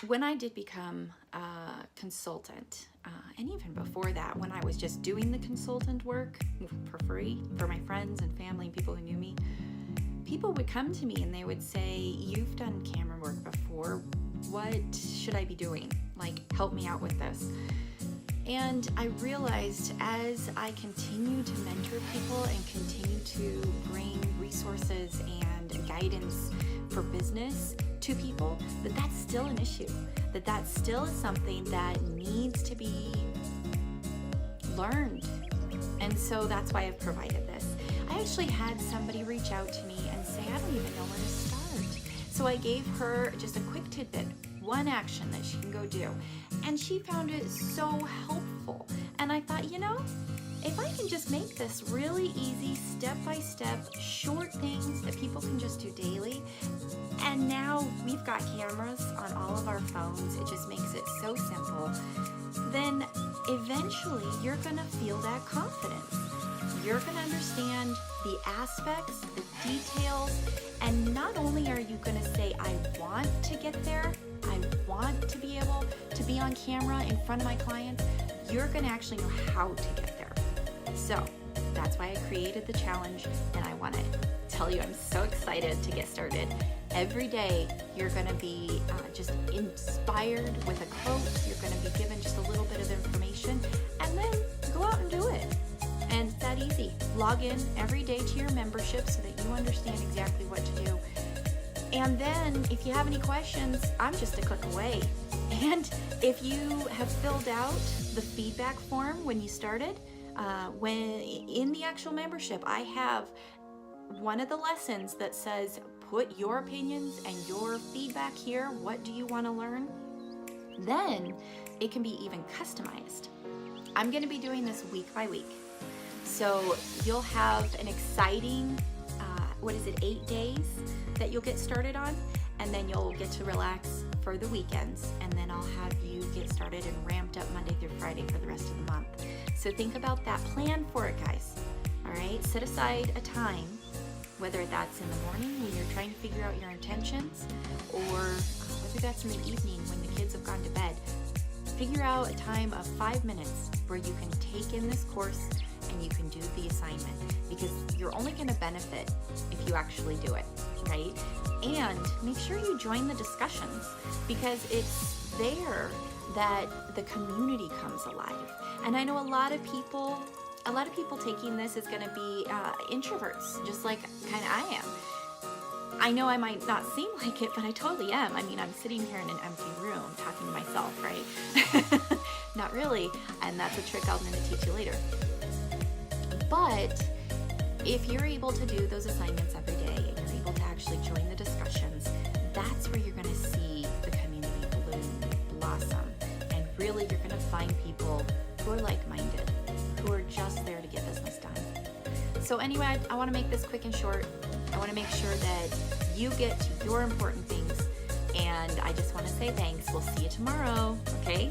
when I did become a consultant, and even before that, when I was just doing the consultant work for free for my friends and family and people who knew me, people would come to me and they would say, "You've done camera work before. What should I be doing? Like, help me out with this." And I realized as I continue to mentor people and continue to bring resources and guidance for business to people, that that's still an issue, that that still is something that needs to be learned. And so that's why I've provided this. I actually had somebody reach out to me and say, "I don't even know where to start." So I gave her just a quick tidbit, one action that she can go do. And she found it so helpful. And I thought, if I can just make this really easy, step-by-step, short things that people can just do daily, and now we've got cameras on all of our phones, it just makes it so simple, then eventually you're gonna feel that confidence. You're gonna understand the aspects, the details, and not only are you gonna say, "I want to get there, I want to be able to be on camera in front of my clients," you're gonna actually know how to get there. So that's why I created the challenge, and I wanna tell you I'm so excited to get started. Every day you're gonna be just inspired with a quote, you're gonna be given just a little bit of information, and then go out and do it. And it's that easy. Log in every day to your membership so that you understand exactly what to do. And then if you have any questions, I'm just a click away. And if you have filled out the feedback form when you started, when in the actual membership, I have one of the lessons that says, put your opinions and your feedback here. What do you want to learn? Then it can be even customized. I'm going to be doing this week by week. So you'll have an exciting, 8 days that you'll get started on, and then you'll get to relax for the weekends, and then I'll have you get started and ramped up Monday through Friday for the rest of the month. So think about that. Plan for it, guys. All right? Set aside a time, whether that's in the morning when you're trying to figure out your intentions, or whether that's in the evening when the kids have gone to bed. Figure out a time of 5 minutes where you can take in this course and you can do the assignment, because you're only going to benefit if you actually do it, right? And make sure you join the discussions, because it's there that the community comes alive. And I know a lot of people taking this is going to be introverts, just like kind of I am. I know I might not seem like it, but I totally am. I mean, I'm sitting here in an empty room talking to myself, right? Not really. And that's a trick I'm going to teach you later. But if you're able to do those assignments every day and you're able to actually join the discussions, that's where you're going to see the community bloom, blossom. And really, you're going to find people who are like-minded, who are just there to get business done. So anyway, I want to make this quick and short. I want to make sure that you get to your important things. And I just want to say thanks. We'll see you tomorrow, okay?